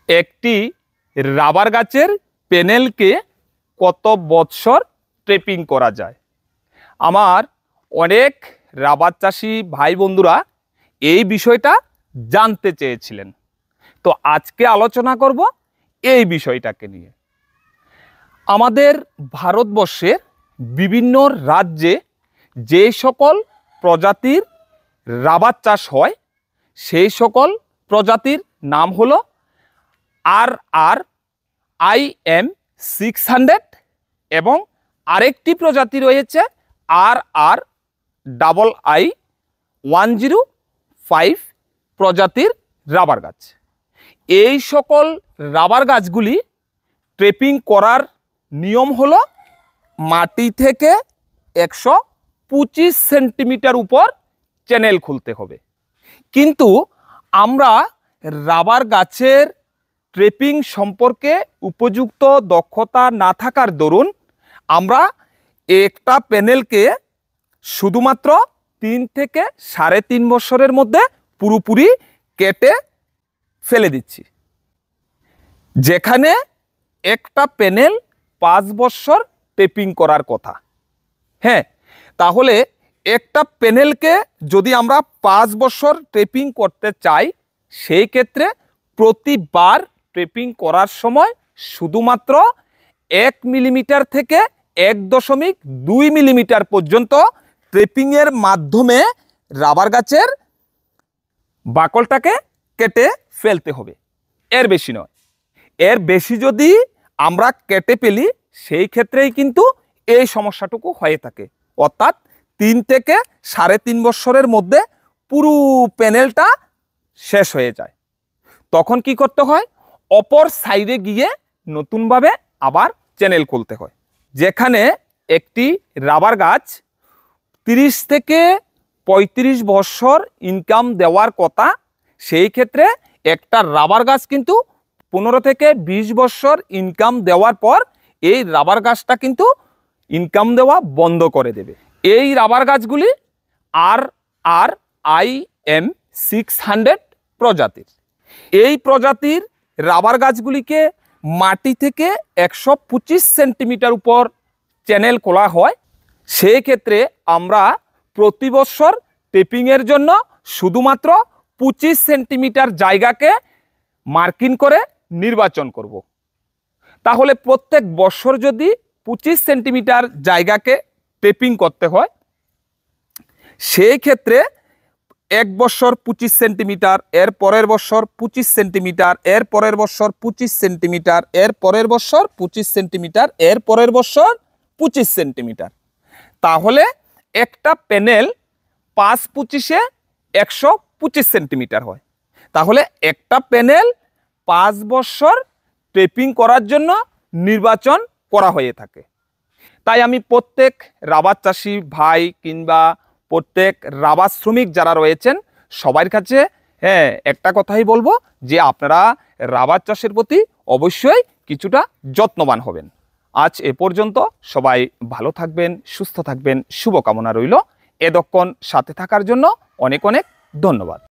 একটি রাবার গাছের প্যানেলকে কত বৎসর ট্রেপিং করা যায়। আমার অনেক রাবার চাষি ভাই বন্ধুরা এই বিষয়টা জানতে চেয়েছিলেন, তো আজকে আলোচনা করব এই বিষয়টাকে নিয়ে। আমাদের ভারতবর্ষের বিভিন্ন রাজ্যে যে সকল প্রজাতির রাবার চাষ হয় সেই সকল প্রজাতির নাম হলো RRIM 600 এবং আরেকটি প্রজাতি রয়েছে RRII 105 প্রজাতির রাবার গাছ। এই সকল রাবার গাছগুলি ট্রেপিং করার নিয়ম হলো মাটি থেকে 125 সেন্টিমিটার উপর চ্যানেল খুলতে হবে। কিন্তু আমরা রাবার গাছের ট্রেপিং সম্পর্কে উপযুক্ত দক্ষতা না থাকার দরুন আমরা একটা প্যানেলকে শুধুমাত্র 3 থেকে 3.5 বছরের মধ্যে পুরোপুরি কেটে ফেলে দিচ্ছি, যেখানে একটা প্যানেল 5 বছর ট্রেপিং করার কথা। হ্যাঁ, তাহলে একটা প্যানেলকে যদি আমরা 5 বছর ট্রেপিং করতে চাই, সেই ক্ষেত্রে প্রতিবার ট্রেপিং করার সময় শুধুমাত্র 1 মিলিমিটার থেকে 1.2 মিলিমিটার পর্যন্ত ট্রেপিংয়ের মাধ্যমে রাবার গাছের বাকলটাকে কেটে ফেলতে হবে, এর বেশি নয়। এর বেশি যদি আমরা কেটে ফেলি সেই ক্ষেত্রেই কিন্তু এই সমস্যাটুকু হয়ে থাকে, অর্থাৎ 3 থেকে 3.5 বছরের মধ্যে পুরো প্যানেলটা শেষ হয়ে যায়। তখন কি করতে হয়, অপর সাইডে গিয়ে নতুনভাবে আবার চ্যানেল খুলতে হয়। যেখানে একটি রাবার গাছ 30 থেকে 35 বছর ইনকাম দেওয়ার কথা, সেই ক্ষেত্রে একটা রাবার গাছ কিন্তু 15 থেকে 20 বছর ইনকাম দেওয়ার পর এই রাবার গাছটা কিন্তু ইনকাম দেওয়া বন্ধ করে দেবে। এই রাবার গাছগুলি RRIM 600 প্রজাতির। এই প্রজাতির রাবার গাছগুলিকে মাটি থেকে 125 সেন্টিমিটার উপর চ্যানেল খোলা হয়। সেই ক্ষেত্রে আমরা প্রতি বছর ট্রেপিংয়ের জন্য শুধুমাত্র 25 সেন্টিমিটার জায়গাকে মার্কিং করে নির্বাচন করব। তাহলে প্রত্যেক বছর যদি 25 সেন্টিমিটার জায়গাকে ট্রেপিং করতে হয়, সেই ক্ষেত্রে 1 বছর 25 সেন্টিমিটার, এর পরের বছর 25 সেন্টিমিটার, এর পরের বছর 25 সেন্টিমিটার, এর পরের বছর 25 সেন্টিমিটার, এর পরের বছর 25 সেন্টিমিটার। তাহলে একটা প্যানেল 5-25-এ 125 সেন্টিমিটার হয়। তাহলে একটা প্যানেল 5 বছর ট্রেপিং করার জন্য নির্বাচন করা হয়ে থাকে। তাই আমি প্রত্যেক রাবার চাষি ভাই কিংবা প্রত্যেক রাবার শ্রমিক যারা রয়েছেন সবার কাছে একটা কথাই বলবো যে আপনারা রাবার চাষের প্রতি অবশ্যই কিছুটা যত্নবান হবেন। আজ এ পর্যন্ত, সবাই ভালো থাকবেন, সুস্থ থাকবেন, শুভকামনা রইল। এতক্ষণ সাথে থাকার জন্য অনেক অনেক ধন্যবাদ।